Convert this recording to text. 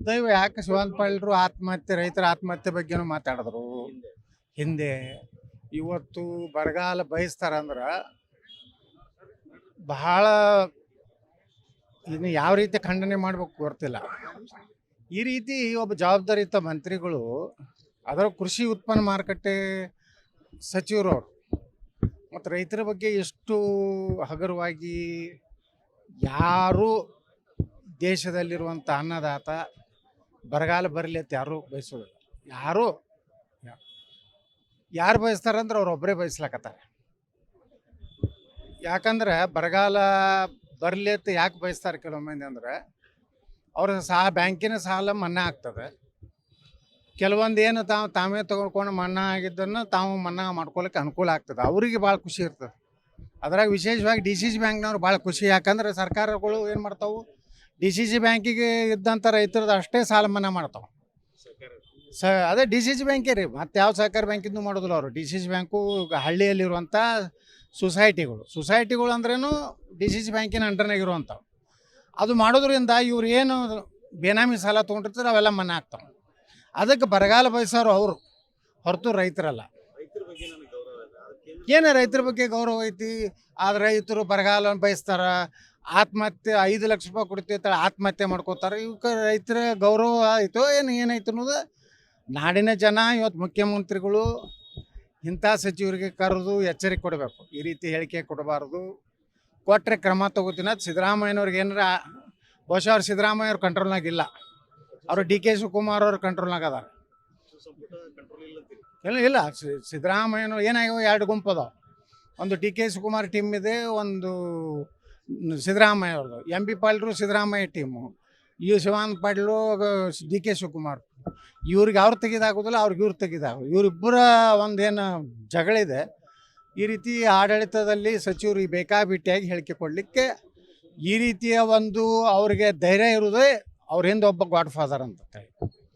ದುರ್ದೈವ ಯಾಕೆ ಶಿವಾನಂದ ಪಾಟೀಲರು ಆತ್ಮಹತ್ಯೆ ರೈತರ ಆತ್ಮಹತ್ಯೆ ಬಗ್ಗೆನೂ ಮಾತಾಡಿದ್ರು ಹಿಂದೆ. ಇವತ್ತು ಬರಗಾಲ ಬಯಸ್ತಾರಂದ್ರೆ ಬಹಳ ಇನ್ನು ಯಾವ ರೀತಿ ಖಂಡನೆ ಮಾಡ್ಬೇಕು ಗೊತ್ತಿಲ್ಲ. ಈ ರೀತಿ ಒಬ್ಬ ಜವಾಬ್ದಾರಿಯುತ ಮಂತ್ರಿಗಳು ಅದರ ಕೃಷಿ ಉತ್ಪನ್ನ ಮಾರುಕಟ್ಟೆ ಸಚಿವರವರು ಮತ್ತು ರೈತರ ಬಗ್ಗೆ ಎಷ್ಟು ಹಗುರವಾಗಿ ಯಾರು ದೇಶದಲ್ಲಿರುವಂಥ ಅನ್ನದಾತ ಬರಗಾಲ ಬರಲಿ ಅಂತ ಯಾರೂ ಬಯಸೋದಿಲ್ಲ. ಯಾರು ಬಯಸ್ತಾರಂದ್ರೆ ಅವ್ರೊಬ್ಬರೇ ಬಯಸ್ಲಾಕತ್ತಾರೆ. ಯಾಕಂದ್ರೆ ಬರಗಾಲ ಬರಲಿ ಅಂತ ಯಾಕೆ ಬಯಸ್ತಾರೆ ಕೆಲವೊಮ್ಮೆ ಅಂದ್ರೆ ಅವ್ರ ಬ್ಯಾಂಕಿನ ಸಾಲ ಮನ್ನಾ ಆಗ್ತದೆ. ಕೆಲವೊಂದು ಏನು ತಾವೇ ತೊಗೊಂಡ್ಕೊಂಡು ಮನ್ನಾ ಆಗಿದ್ದನ್ನು ತಾವು ಮನ್ನಾ ಮಾಡ್ಕೊಳಕ್ಕೆ ಅನುಕೂಲ ಆಗ್ತದೆ. ಅವರಿಗೆ ಭಾಳ ಖುಷಿ ಇರ್ತದೆ. ಅದ್ರಾಗ ವಿಶೇಷವಾಗಿ DCC ಬ್ಯಾಂಕ್ನವ್ರು ಭಾಳ ಖುಷಿ. ಯಾಕಂದ್ರೆ ಸರ್ಕಾರಗಳು ಏನು ಮಾಡ್ತಾವೆ, DCC ಬ್ಯಾಂಕಿಗೆ ಇದ್ದಂಥ ರೈತರದ್ದು ಅಷ್ಟೇ ಸಾಲ ಮನ್ನಾ ಮಾಡ್ತಾವೆ. ಅದೇ DCC ಬ್ಯಾಂಕೇ ರೀ, ಮತ್ತು ಯಾವ ಸಹಕಾರ ಬ್ಯಾಂಕಿಂದು ಮಾಡೋದಿಲ್ಲ ಅವರು. DCC ಬ್ಯಾಂಕು ಹಳ್ಳಿಯಲ್ಲಿರುವಂಥ ಸೊಸೈಟಿಗಳು ಅಂದ್ರೇನು DCC ಬ್ಯಾಂಕಿನ ಅಂಡರ್ನಾಗ ಇರುವಂಥವು. ಅದು ಮಾಡೋದ್ರಿಂದ ಇವ್ರು ಏನು ಬೇನಾಮಿ ಸಾಲ ತೊಗೊಂಡಿರ್ತಾರೆ ಅವೆಲ್ಲ ಮನ್ನಾ ಆಗ್ತಾವೆ. ಅದಕ್ಕೆ ಬರಗಾಲ ಬಯಸೋರು ಅವರು ಹೊರತು ರೈತರಲ್ಲ. ಏನೇ ರೈತರ ಬಗ್ಗೆ ಗೌರವ ಐತಿ, ಆದ್ರೆ ರೈತರು ಬರಗಾಲ ಬಯಸ್ತಾರ, ಆತ್ಮಹತ್ಯೆ 5 ಲಕ್ಷ ರೂಪಾಯಿ ಕೊಡ್ತೀವಿ ಆತ್ಮಹತ್ಯೆ ಮಾಡ್ಕೋತಾರೆ. ಇವಕ್ಕೆ ರೈತರ ಗೌರವ ಆಯಿತು ಏನಾಯ್ತು ಅನ್ನೋದು ನಾಡಿನ ಜನ ಇವತ್ತು ಮುಖ್ಯಮಂತ್ರಿಗಳು ಇಂಥ ಸಚಿವರಿಗೆ ಕರೆದು ಎಚ್ಚರಿಕೆ ಕೊಡಬೇಕು. ಈ ರೀತಿ ಹೇಳಿಕೆ ಕೊಡಬಾರ್ದು, ಕೊಟ್ಟರೆ ಕ್ರಮ ತಗೋತೀನಿ. ಅದು ಸಿದ್ದರಾಮಯ್ಯನವ್ರಿಗೆ ಏನಾರ ಬಹುಶಃ ಅವ್ರು ಸಿದ್ದರಾಮಯ್ಯವ್ರ ಕಂಟ್ರೋಲ್ನಾಗಿಲ್ಲ, ಅವರು DK ಶಿವಕುಮಾರ್ ಅವ್ರ ಕಂಟ್ರೋಲ್ನಾಗ ಅದಾರ. ಇಲ್ಲ ಸಿದ್ದರಾಮಯ್ಯನವ್ರು ಏನಾಗ್ಯಾವ 2 ಗುಂಪು ಅದಾವ. ಒಂದು DK ಶಿವಕುಮಾರ್ ಟೀಮ್ ಇದೆ, ಒಂದು ಸಿದ್ದರಾಮಯ್ಯ ಅವ್ರದ್ದು. MB ಪಾಟೀಲರು ಸಿದ್ದರಾಮಯ್ಯ ಟೀಮು, ಶಿವಾನಂದ ಪಾಟೀಲು DK ಶಿವಕುಮಾರ್. ಇವ್ರಿಗೆ ಅವ್ರು ತೆಗೆದಾಗೋದಿಲ್ಲ, ಅವ್ರಿಗೆ ಇವ್ರು ತೆಗೆದಾಗೋದು. ಇವರಿಬ್ಬರ ಒಂದೇನು ಜಗಳಿದೆ. ಈ ರೀತಿ ಆಡಳಿತದಲ್ಲಿ ಸಚಿವರು ಬೇಕಾಬಿಟ್ಟಿಯಾಗಿ ಹೇಳಿಕೆ ಕೊಡಲಿಕ್ಕೆ ಈ ರೀತಿಯ ಒಂದು ಅವ್ರಿಗೆ ಧೈರ್ಯ ಇರೋದೇ ಅವ್ರ ಹಿಂದೆ ಒಬ್ಬ ಗಾಡ್ ಫಾದರ್ ಅಂತ.